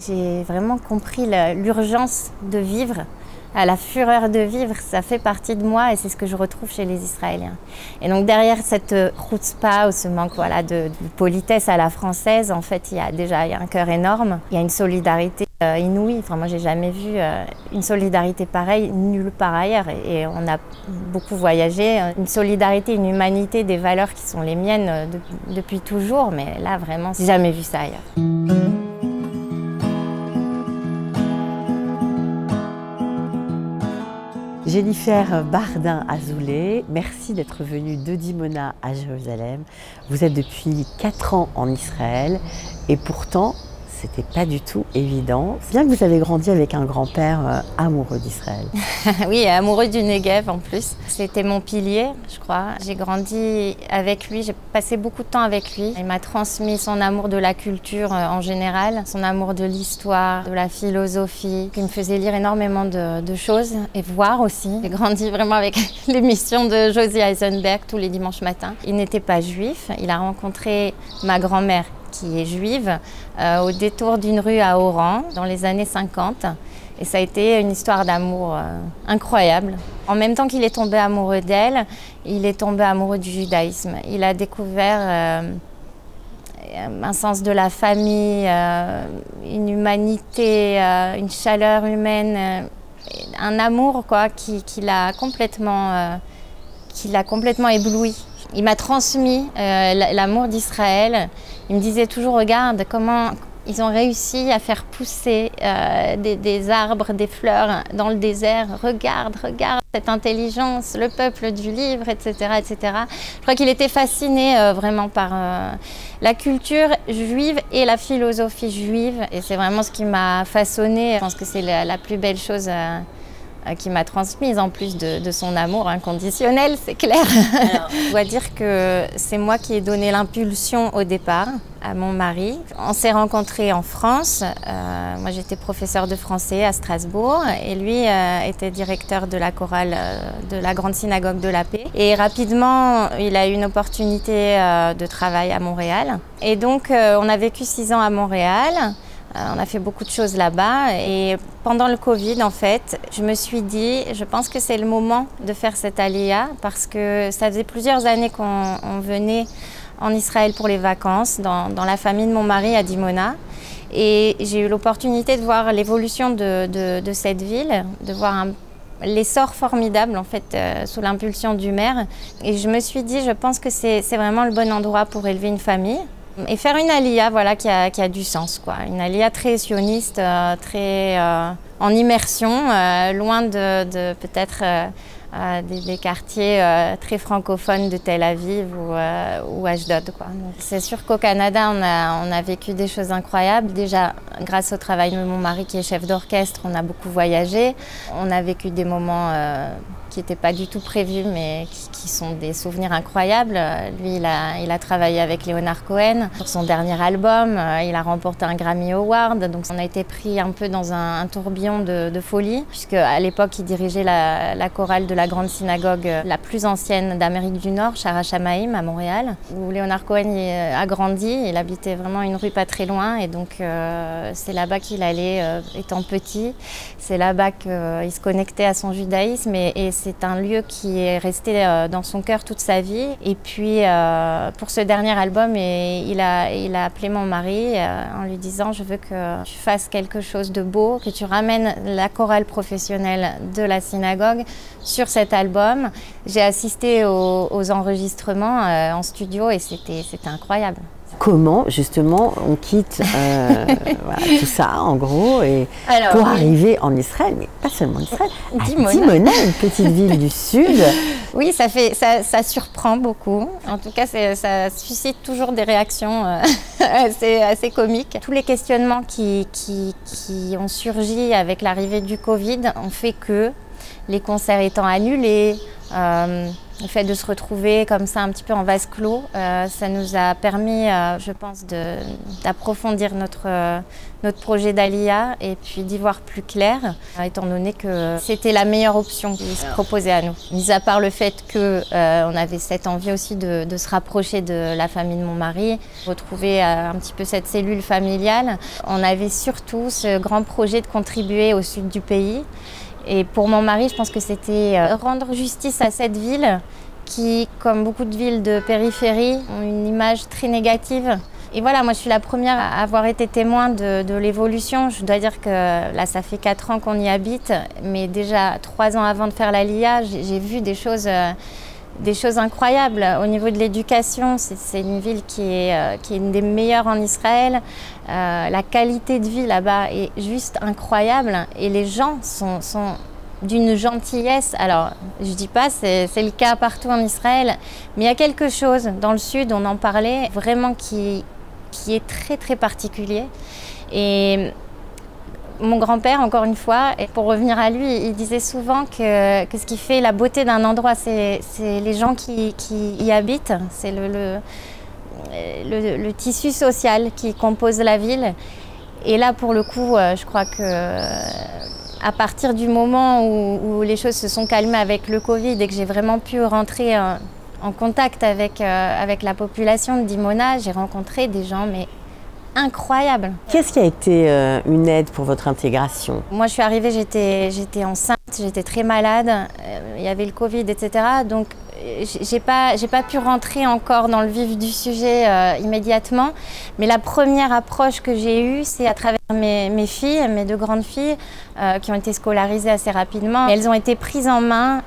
J'ai vraiment compris l'urgence de vivre, la fureur de vivre, ça fait partie de moi et c'est ce que je retrouve chez les Israéliens. Et donc derrière cette chutzpah ou ce manque de politesse à la française, en fait il y a un cœur énorme, il y a une solidarité inouïe. Enfin, moi j'ai jamais vu une solidarité pareille nulle part ailleurs et on a beaucoup voyagé. Une solidarité, une humanité, des valeurs qui sont les miennes depuis toujours, mais là vraiment j'ai jamais vu ça ailleurs. Jennifer Bardin-Azoulay, merci d'être venue de Dimona à Jérusalem. Vous êtes depuis 4 ans en Israël et pourtant, c'était pas du tout évident. Bien que vous avez grandi avec un grand-père amoureux d'Israël. Oui, amoureux du Negev en plus. C'était mon pilier, je crois. J'ai grandi avec lui, j'ai passé beaucoup de temps avec lui. Il m'a transmis son amour de la culture en général, son amour de l'histoire, de la philosophie. Il me faisait lire énormément de choses et voir aussi. J'ai grandi vraiment avec l'émission de Josie Eisenberg tous les dimanches matins. Il n'était pas juif, il a rencontré ma grand-mère qui est juive, au détour d'une rue à Oran, dans les années 50. Et ça a été une histoire d'amour incroyable. En même temps qu'il est tombé amoureux d'elle, il est tombé amoureux du judaïsme. Il a découvert un sens de la famille, une humanité, une chaleur humaine, un amour qui l'a complètement ébloui. Il m'a transmis l'amour d'Israël. Il me disait toujours, regarde comment ils ont réussi à faire pousser des arbres, des fleurs dans le désert. Regarde cette intelligence, le peuple du livre, etc., etc. Je crois qu'il était fasciné vraiment par la culture juive et la philosophie juive. Et c'est vraiment ce qui m'a façonné. Je pense que c'est la plus belle chose qui m'a transmise, en plus de son amour inconditionnel, c'est clair. Je dois dire que c'est moi qui ai donné l'impulsion au départ à mon mari. On s'est rencontrés en France. Moi, j'étais professeure de français à Strasbourg et lui était directeur de la chorale de la Grande Synagogue de la Paix. Et rapidement, il a eu une opportunité de travail à Montréal. Et donc, on a vécu 6 ans à Montréal. On a fait beaucoup de choses là-bas et pendant le Covid, en fait, je me suis dit, je pense que c'est le moment de faire cette alia parce que ça faisait plusieurs années qu'on venait en Israël pour les vacances, dans la famille de mon mari à Dimona. Et j'ai eu l'opportunité de voir l'évolution de cette ville, de voir l'essor formidable en fait sous l'impulsion du maire. Et je me suis dit, je pense que c'est vraiment le bon endroit pour élever une famille. Et faire une alia qui a du sens, quoi. Une alia très sioniste, très en immersion, loin de peut-être des quartiers très francophones de Tel Aviv ou Ashdod, quoi. C'est sûr qu'au Canada, on a vécu des choses incroyables. Déjà, grâce au travail de mon mari qui est chef d'orchestre, on a beaucoup voyagé. On a vécu des moments qui n'étaient pas du tout prévus, mais qui sont des souvenirs incroyables. Lui, il a travaillé avec Leonard Cohen sur son dernier album. Il a remporté un Grammy Award. Donc, on a été pris un peu dans un tourbillon de folie, puisque à l'époque, il dirigeait la chorale de la Grande Synagogue la plus ancienne d'Amérique du Nord, Shara Shamaim, à Montréal, où Leonard Cohen a grandi. Il habitait vraiment une rue pas très loin, et donc c'est là-bas qu'il allait étant petit. C'est là-bas qu'il se connectait à son judaïsme, et c'est un lieu qui est resté dans son cœur toute sa vie. Et puis, pour ce dernier album, il a appelé mon mari en lui disant « Je veux que tu fasses quelque chose de beau, que tu ramènes la chorale professionnelle de la synagogue sur cet album. » J'ai assisté aux enregistrements en studio et c'était incroyable. Comment, justement, on quitte tout ça, en gros, pour arriver en Israël, mais pas seulement en Israël, à Dimona, une petite ville du Sud. Oui, ça surprend beaucoup. En tout cas, ça suscite toujours des réactions assez comiques. Tous les questionnements qui ont surgi avec l'arrivée du Covid ont fait que les concerts étant annulés, le fait de se retrouver comme ça un petit peu en vase clos, ça nous a permis, je pense, d'approfondir notre projet d'Alia et puis d'y voir plus clair, étant donné que c'était la meilleure option qui se proposait à nous. Mis à part le fait qu'on avait cette envie aussi de se rapprocher de la famille de mon mari, retrouver un petit peu cette cellule familiale, on avait surtout ce grand projet de contribuer au sud du pays. Et pour mon mari, je pense que c'était rendre justice à cette ville qui, comme beaucoup de villes de périphérie, ont une image très négative. Et voilà, moi je suis la première à avoir été témoin de l'évolution. Je dois dire que là, ça fait 4 ans qu'on y habite, mais déjà 3 ans avant de faire l'Alia, j'ai vu des choses incroyables. Au niveau de l'éducation, c'est une ville qui est une des meilleures en Israël. La qualité de vie là-bas est juste incroyable et les gens sont d'une gentillesse. Alors, je dis pas, c'est le cas partout en Israël, mais il y a quelque chose dans le sud, on en parlait, vraiment qui est très très particulier. Et mon grand-père, encore une fois, et pour revenir à lui, il disait souvent que ce qui fait la beauté d'un endroit, c'est les gens qui y habitent, c'est le tissu social qui compose la ville. Et là, pour le coup, je crois que à partir du moment où les choses se sont calmées avec le Covid et que j'ai vraiment pu rentrer en contact avec la population de Dimona, j'ai rencontré des gens incroyables. Qu'est-ce qui a été une aide pour votre intégration? Moi, je suis arrivée, j'étais enceinte, j'étais très malade, il y avait le Covid, etc. Donc, j'ai pas pu rentrer encore dans le vif du sujet immédiatement. Mais la première approche que j'ai eue, c'est à travers mes filles, mes 2 grandes filles, qui ont été scolarisées assez rapidement. Elles ont été prises en main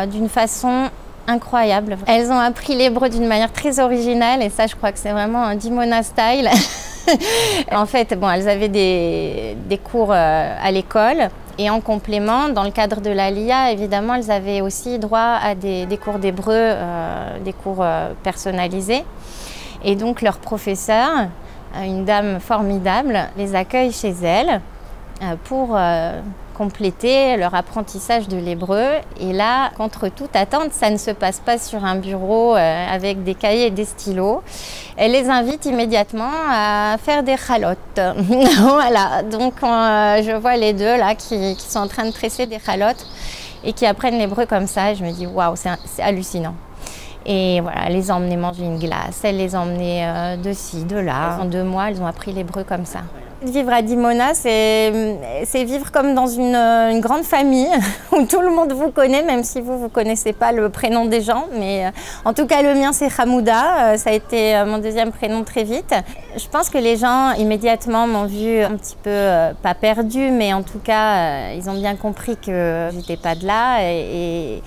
d'une façon incroyable. Elles ont appris l'hébreu d'une manière très originale et ça, je crois que c'est vraiment un Dimona style. En fait, bon, elles avaient des cours à l'école et en complément, dans le cadre de l'Alia, évidemment, elles avaient aussi droit à des cours d'hébreu, des cours personnalisés. Et donc, leur professeur, une dame formidable, les accueille chez elle pour compléter leur apprentissage de l'hébreu. Et là, contre toute attente, ça ne se passe pas sur un bureau avec des cahiers et des stylos. Elle les invite immédiatement à faire des chalotes. Voilà, donc je vois les 2 là qui sont en train de tresser des chalotes et qui apprennent l'hébreu comme ça. Et je me dis, waouh, c'est hallucinant. Et voilà, elle les a emmenées manger une glace, elle les a emmenées de ci, de là. En 2 mois, elles ont appris l'hébreu comme ça. Vivre à Dimona, c'est vivre comme dans une grande famille où tout le monde vous connaît, même si vous ne connaissez pas le prénom des gens. Mais en tout cas, le mien, c'est Hamouda. Ça a été mon 2e prénom très vite. Je pense que les gens, immédiatement, m'ont vu un petit peu, pas perdue, mais en tout cas, ils ont bien compris que j'étais pas de là. Et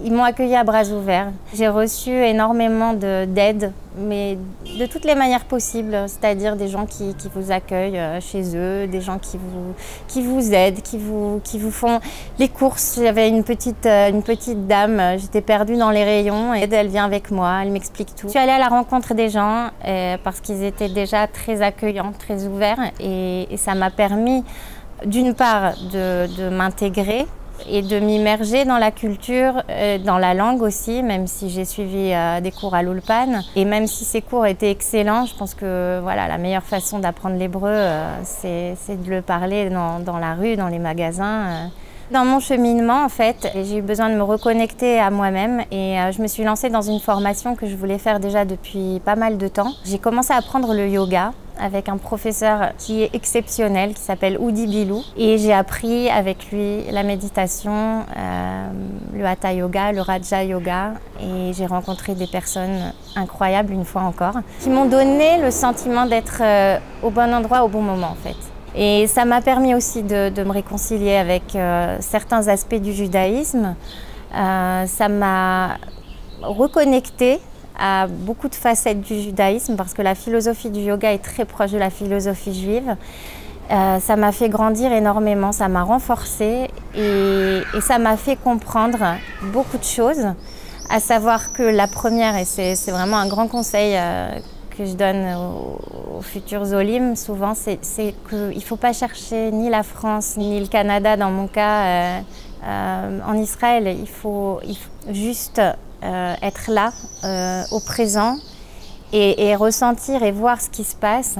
ils m'ont accueillie à bras ouverts. J'ai reçu énormément d'aide, mais de toutes les manières possibles, c'est-à-dire des gens qui vous accueillent chez eux, des gens qui vous aident, qui vous font les courses. J'avais une petite dame, j'étais perdue dans les rayons et elle vient avec moi, elle m'explique tout. Je suis allée à la rencontre des gens parce qu'ils étaient déjà très accueillants, très ouverts et ça m'a permis d'une part de m'intégrer et de m'immerger dans la culture, dans la langue aussi, même si j'ai suivi des cours à l'Ulpan. Et même si ces cours étaient excellents, je pense que voilà, la meilleure façon d'apprendre l'hébreu, c'est de le parler dans la rue, dans les magasins. Dans mon cheminement, en fait, j'ai eu besoin de me reconnecter à moi-même et je me suis lancée dans une formation que je voulais faire déjà depuis pas mal de temps. J'ai commencé à apprendre le yoga avec un professeur qui est exceptionnel, qui s'appelle Udi Bilou. Et j'ai appris avec lui la méditation, le Hatha Yoga, le Raja Yoga. Et j'ai rencontré des personnes incroyables, une fois encore, qui m'ont donné le sentiment d'être au bon endroit au bon moment, en fait. Et ça m'a permis aussi de me réconcilier avec certains aspects du judaïsme. Ça m'a reconnectée à beaucoup de facettes du judaïsme parce que la philosophie du yoga est très proche de la philosophie juive. Ça m'a fait grandir énormément, ça m'a renforcée et ça m'a fait comprendre beaucoup de choses. À savoir que la première, et c'est vraiment un grand conseil que je donne aux futurs Olim, souvent, c'est qu'il ne faut pas chercher ni la France ni le Canada, dans mon cas, en Israël. Il faut juste être là, au présent, et ressentir et voir ce qui se passe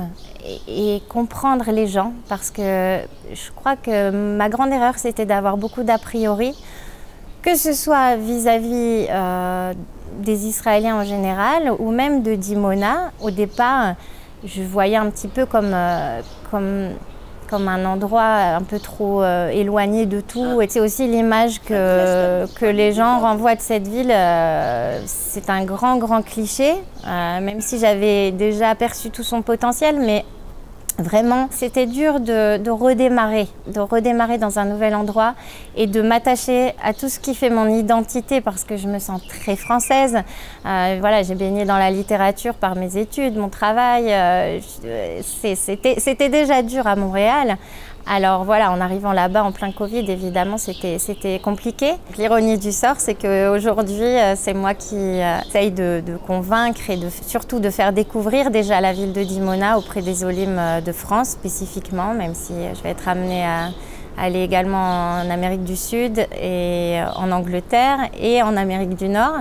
et comprendre les gens. Parce que je crois que ma grande erreur, c'était d'avoir beaucoup d'a priori, que ce soit vis-à-vis des Israéliens en général ou même de Dimona. Au départ, je voyais un petit peu comme un endroit un peu trop éloigné de tout. Et c'est aussi l'image que les gens renvoient de cette ville. C'est un grand cliché, même si j'avais déjà aperçu tout son potentiel. Mais vraiment, c'était dur de redémarrer dans un nouvel endroit et de m'attacher à tout ce qui fait mon identité, parce que je me sens très française. Voilà, j'ai baigné dans la littérature par mes études, mon travail. C'était déjà dur à Montréal. Alors voilà, en arrivant là-bas en plein Covid, évidemment, c'était compliqué. L'ironie du sort, c'est qu'aujourd'hui, c'est moi qui essaye de convaincre et surtout de faire découvrir déjà la ville de Dimona auprès des Olim de France spécifiquement, même si je vais être amenée à aller également en Amérique du Sud et en Angleterre et en Amérique du Nord.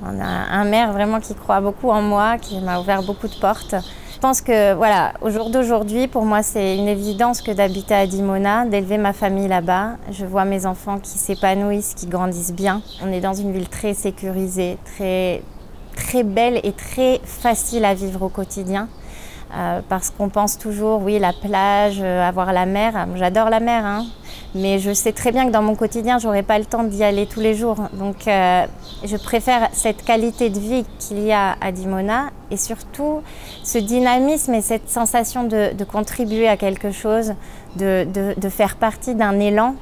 On a un maire vraiment qui croit beaucoup en moi, qui m'a ouvert beaucoup de portes. Je pense que voilà, au jour d'aujourd'hui, pour moi, c'est une évidence que d'habiter à Dimona, d'élever ma famille là-bas. Je vois mes enfants qui s'épanouissent, qui grandissent bien. On est dans une ville très sécurisée, très belle et très facile à vivre au quotidien. Parce qu'on pense toujours, oui, la plage, avoir la mer. J'adore la mer, hein, mais je sais très bien que dans mon quotidien, je n'aurai pas le temps d'y aller tous les jours. Donc, je préfère cette qualité de vie qu'il y a à Dimona et surtout ce dynamisme et cette sensation de contribuer à quelque chose, de faire partie d'un élan.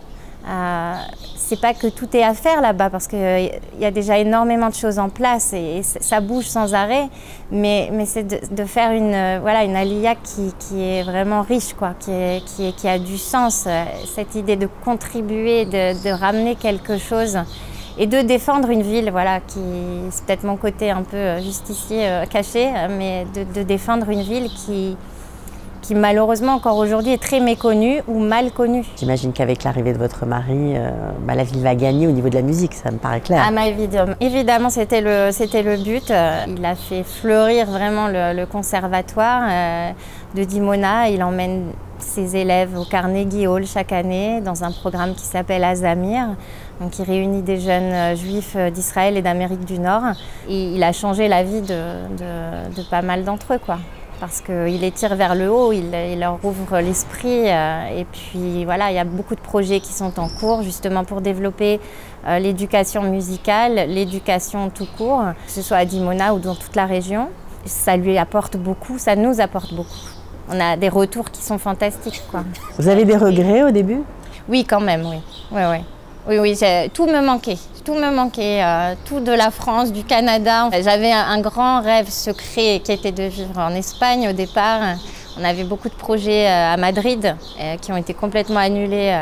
C'est pas que tout est à faire là-bas, parce qu'il y a déjà énormément de choses en place et ça bouge sans arrêt, mais c'est de faire une aliyah qui est vraiment riche, quoi, qui a du sens, cette idée de contribuer, de ramener quelque chose et de défendre une ville, voilà, c'est peut-être mon côté un peu justicier caché, mais de défendre une ville qui malheureusement encore aujourd'hui est très méconnue ou mal connue. J'imagine qu'avec l'arrivée de votre mari, la ville va gagner au niveau de la musique, ça me paraît clair. Ah, évidemment, c'était le but. Il a fait fleurir vraiment le conservatoire de Dimona. Il emmène ses élèves au Carnegie Hall chaque année dans un programme qui s'appelle Azamir, donc qui réunit des jeunes juifs d'Israël et d'Amérique du Nord. Et il a changé la vie de pas mal d'entre eux, quoi. Parce qu'il les tire vers le haut, il leur ouvre l'esprit. Et puis voilà, il y a beaucoup de projets qui sont en cours justement pour développer l'éducation musicale, l'éducation tout court, que ce soit à Dimona ou dans toute la région. Ça lui apporte beaucoup, ça nous apporte beaucoup. On a des retours qui sont fantastiques, quoi. Vous avez des regrets au début? Oui, quand même, oui. Oui, tout me manquait. Tout me manquait, tout de la France, du Canada. J'avais un grand rêve secret qui était de vivre en Espagne au départ. On avait beaucoup de projets à Madrid qui ont été complètement annulés,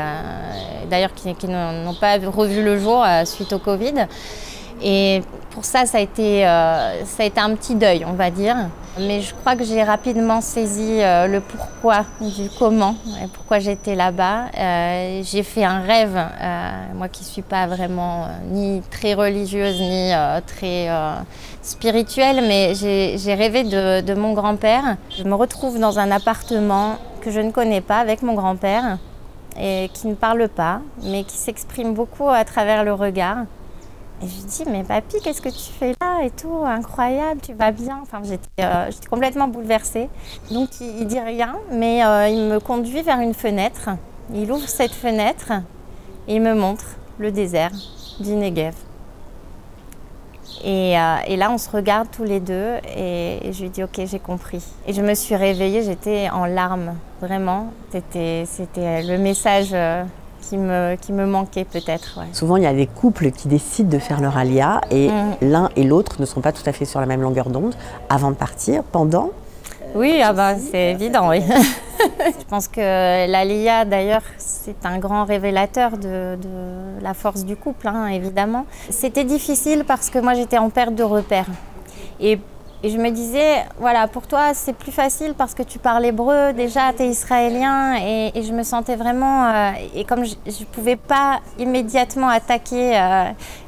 d'ailleurs qui n'ont pas revu le jour suite au Covid. Et pour ça a été un petit deuil, on va dire. Mais je crois que j'ai rapidement saisi le pourquoi du comment et pourquoi j'étais là-bas. J'ai fait un rêve, moi qui ne suis pas vraiment ni très religieuse ni très spirituelle, mais j'ai rêvé de mon grand-père. Je me retrouve dans un appartement que je ne connais pas avec mon grand-père et qui ne parle pas, mais qui s'exprime beaucoup à travers le regard. Et je lui dis, mais papy, qu'est-ce que tu fais là et tout, incroyable, tu vas bien. Enfin, j'étais complètement bouleversée. Donc il dit rien, mais il me conduit vers une fenêtre. Il ouvre cette fenêtre et il me montre le désert du Negev. Et là, on se regarde tous les deux et je lui dis, ok, j'ai compris. Et je me suis réveillée, j'étais en larmes, vraiment. C'était le message qui me manquait peut-être. Ouais. Souvent, il y a des couples qui décident de faire leur alia et l'un et l'autre ne sont pas tout à fait sur la même longueur d'onde avant de partir, pendant. Oui, c'est évident, oui. Je pense que l'alia, d'ailleurs, c'est un grand révélateur de la force du couple, hein, évidemment. C'était difficile parce que moi, j'étais en perte de repères. Et Et je me disais, voilà, pour toi, c'est plus facile parce que tu parles hébreu, déjà, tu es israélien. Et je me sentais vraiment... et comme je ne pouvais pas immédiatement attaquer,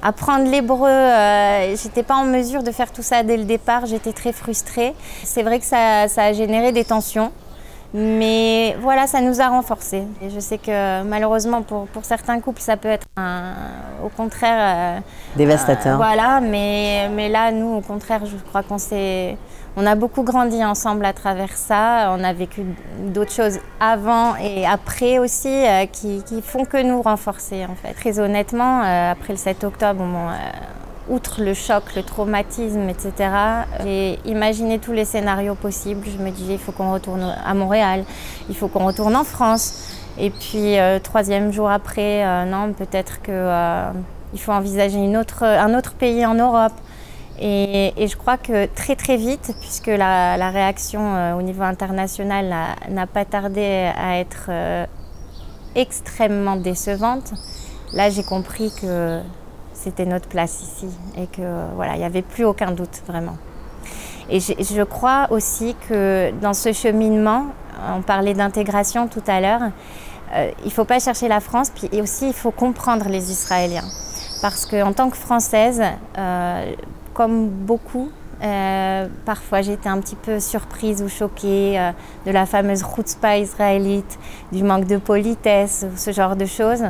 apprendre l'hébreu, je n'étais pas en mesure de faire tout ça dès le départ, j'étais très frustrée. C'est vrai que ça a généré des tensions. Mais voilà, ça nous a renforcés. Et je sais que malheureusement, pour certains couples, ça peut être au contraire... dévastateur. Voilà, mais là, nous, au contraire, je crois on a beaucoup grandi ensemble à travers ça. On a vécu d'autres choses avant et après aussi qui font que nous renforcer, en fait. Très honnêtement, après le 7 octobre, outre le choc, le traumatisme, etc., j'ai imaginé tous les scénarios possibles. Je me disais, il faut qu'on retourne à Montréal, il faut qu'on retourne en France. Et puis, 3e jour après, non, peut-être qu'il faut envisager un autre pays en Europe. Et je crois que très très vite, puisque la réaction au niveau international n'a pas tardé à être extrêmement décevante, là j'ai compris que c'était notre place ici et que voilà, il n'y avait plus aucun doute vraiment. Et je crois aussi que dans ce cheminement, on parlait d'intégration tout à l'heure, il ne faut pas chercher la France, puis aussi il faut comprendre les Israéliens. Parce qu'en tant que Française, comme beaucoup, parfois j'étais un petit peu surprise ou choquée de la fameuse chutzpah israélite, du manque de politesse, ce genre de choses.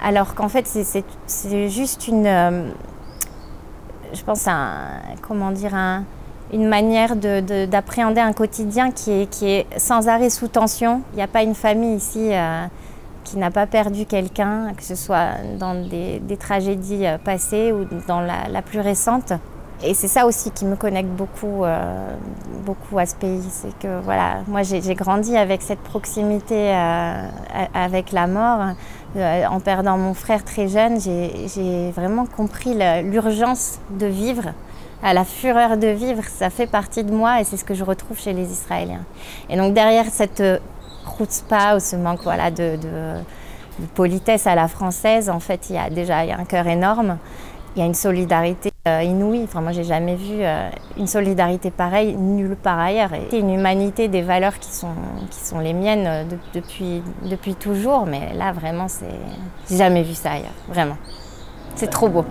Alors qu'en fait, c'est juste je pense, une manière d'appréhender un quotidien qui est sans arrêt sous tension. Il n'y a pas une famille ici qui n'a pas perdu quelqu'un, que ce soit dans des tragédies passées ou dans la plus récente. Et c'est ça aussi qui me connecte beaucoup à ce pays. C'est que voilà, moi j'ai grandi avec cette proximité avec la mort. En perdant mon frère très jeune, j'ai vraiment compris l'urgence de vivre, la fureur de vivre. Ça fait partie de moi et c'est ce que je retrouve chez les Israéliens. Et donc derrière cette chutzpah ou ce manque de politesse à la française, en fait, il y a un cœur énorme. Il y a une solidarité inouïe. Enfin, moi, j'ai jamais vu une solidarité pareille nulle part ailleurs. Et une humanité, des valeurs qui sont les miennes depuis toujours. Mais là, vraiment, j'ai jamais vu ça ailleurs. Vraiment. C'est trop beau.